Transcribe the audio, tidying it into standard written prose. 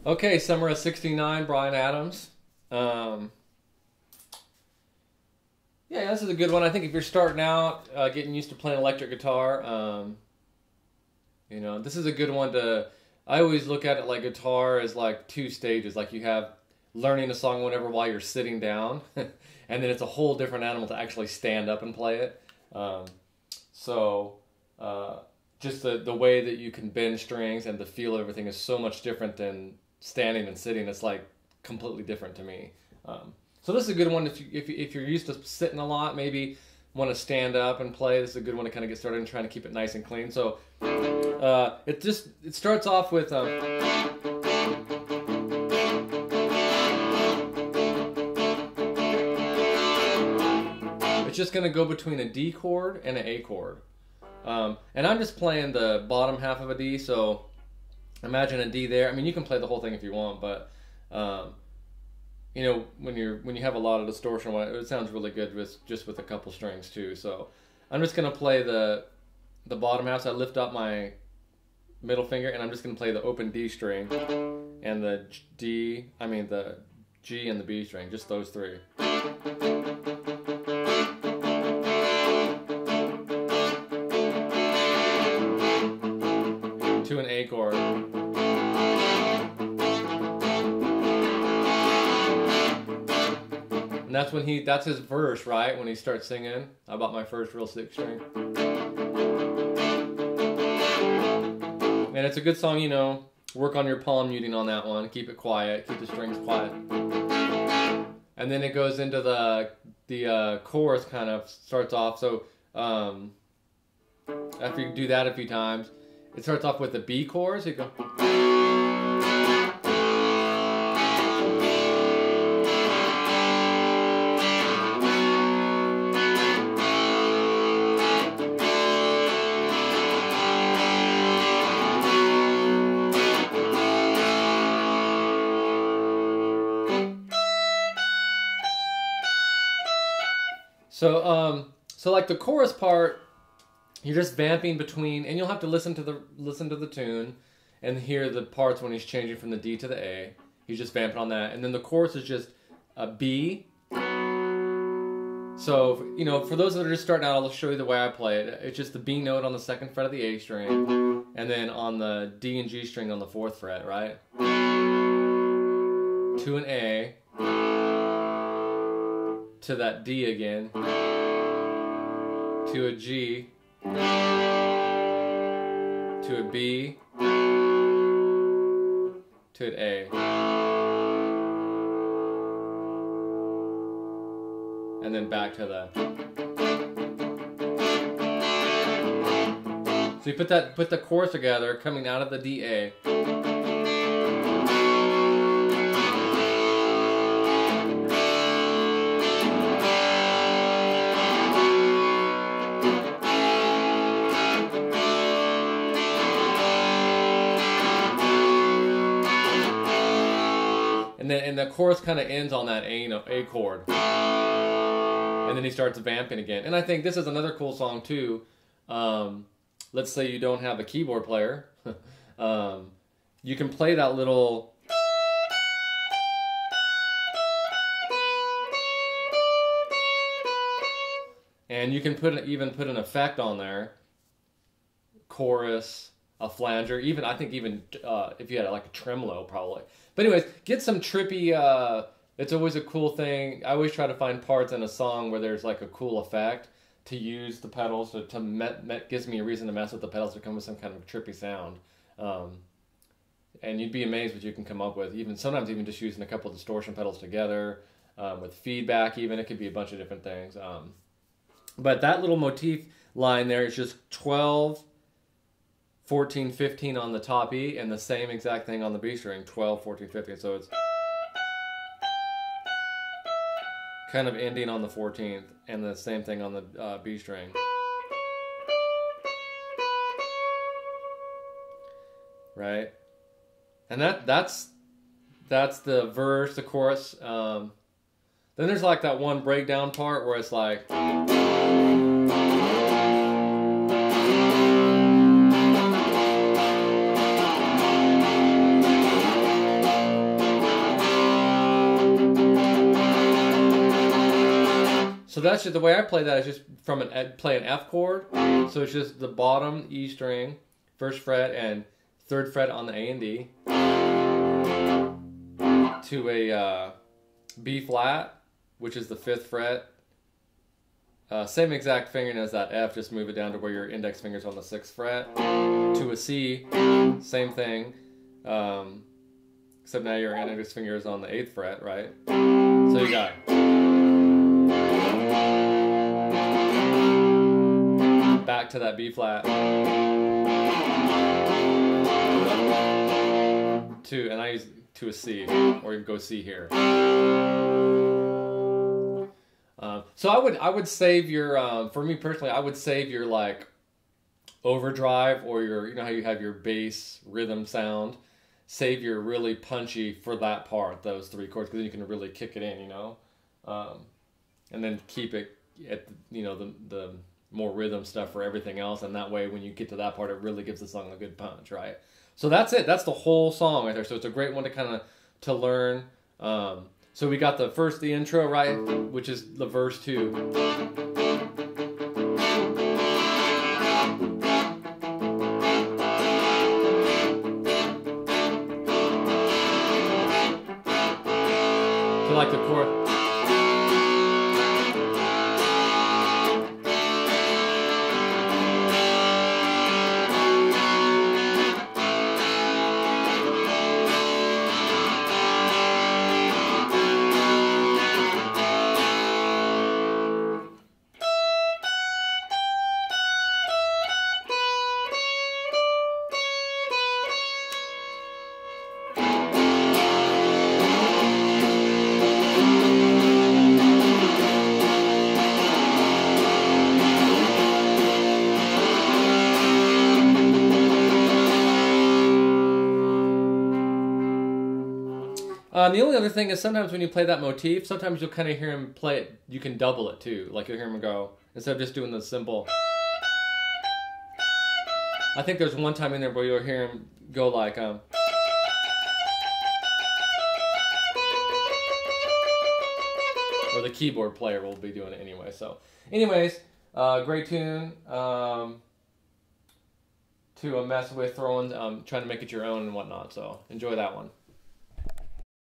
Okay, Summer of '69, Bryan Adams. Um, yeah, this is a good one. I think if you're starting out, getting used to playing electric guitar, this is a good one to. I always look at it like guitar as like two stages. Like you have learning a song whenever while you're sitting down, and then it's a whole different animal to actually stand up and play it. Um, so just the way that you can bend strings and the feel of everything is so much different than standing and sitting. It's like completely different to me. So this is a good one if you're used to sitting a lot, maybe want to stand up and play. This is a good one to kind of get started and trying to keep it nice and clean. So it starts off with it's just going to go between a D chord and an A chord. And I'm just playing the bottom half of a D, so imagine a D there. I mean, you can play the whole thing if you want, but when you have a lot of distortion, it sounds really good with a couple strings too. So I'm just gonna play the bottom half. So I lift up my middle finger, and I'm just gonna play the open D string and the G and the B string, just those three. To an A chord. And that's his verse, right? When he starts singing, I bought my first real six string. And it's a good song, work on your palm muting on that one. Keep it quiet, keep the strings quiet. And then it goes into the chorus, kind of starts off. So after you do that a few times, it starts off with the B chorus. You go. So like the chorus part, you're just vamping between, and you'll have to listen to the tune and hear the parts when he's changing from the D to the A. He's just vamping on that, and then the chorus is just a B. So for those that are just starting out, I'll show you the way I play it. It's just the B note on the second fret of the A string, and then on the D and G string on the fourth fret, right? To an A, to that D again, to a G, to a B, to an A, and then back to the. So you put the chorus together, coming out of the D A. And the chorus kind of ends on that A chord, and then he starts vamping again. And I think this is another cool song too. Let's say you don't have a keyboard player, you can play that little. And you can even put an effect on there, chorus, a flanger, even if you had like a tremolo probably. But anyways, get some trippy, it's always a cool thing. I always try to find parts in a song where there's like a cool effect to use the pedals gives me a reason to mess with the pedals to come with some kind of trippy sound. And you'd be amazed what you can come up with, sometimes even just using a couple of distortion pedals together, with feedback even. It could be a bunch of different things. But that little motif line there is just 12, 14, 15 on the top E, and the same exact thing on the B string, 12, 14, 15. So it's kind of ending on the 14th, and the same thing on the B string. Right? And that's the verse, the chorus. Then there's like that one breakdown part where it's like. that's just the way I play that is just from play an F chord. So it's just the bottom E string, first fret, and third fret on the A and D to a B flat, which is the fifth fret. Same exact fingering as that F, just move it down to where your index finger's on the sixth fret. To a C, same thing, except now your index finger is on the eighth fret, right? So you got back to that B flat, and I use to a C, or you can go C here. So I would save your, for me personally, I would save your like overdrive or your, you know how you have your bass rhythm sound, save your really punchy for that part, those three chords, because then you can really kick it in, you know, and then keep it at, you know, the more rhythm stuff for everything else, and that way when you get to that part, it really gives the song a good punch, right? So that's it. That's the whole song right there. So it's a great one to kind of to learn. So we got the intro, right, which is the verse 2. So like the chord. The only other thing is sometimes when you play that motif, sometimes you'll kind of hear him play it, you can double it too. Like you'll hear him go, instead of just doing the simple. I think there's one time in there where you'll hear him go like, or the keyboard player will be doing it anyway. So anyways, great tune to mess with, trying to make it your own and whatnot. So enjoy that one.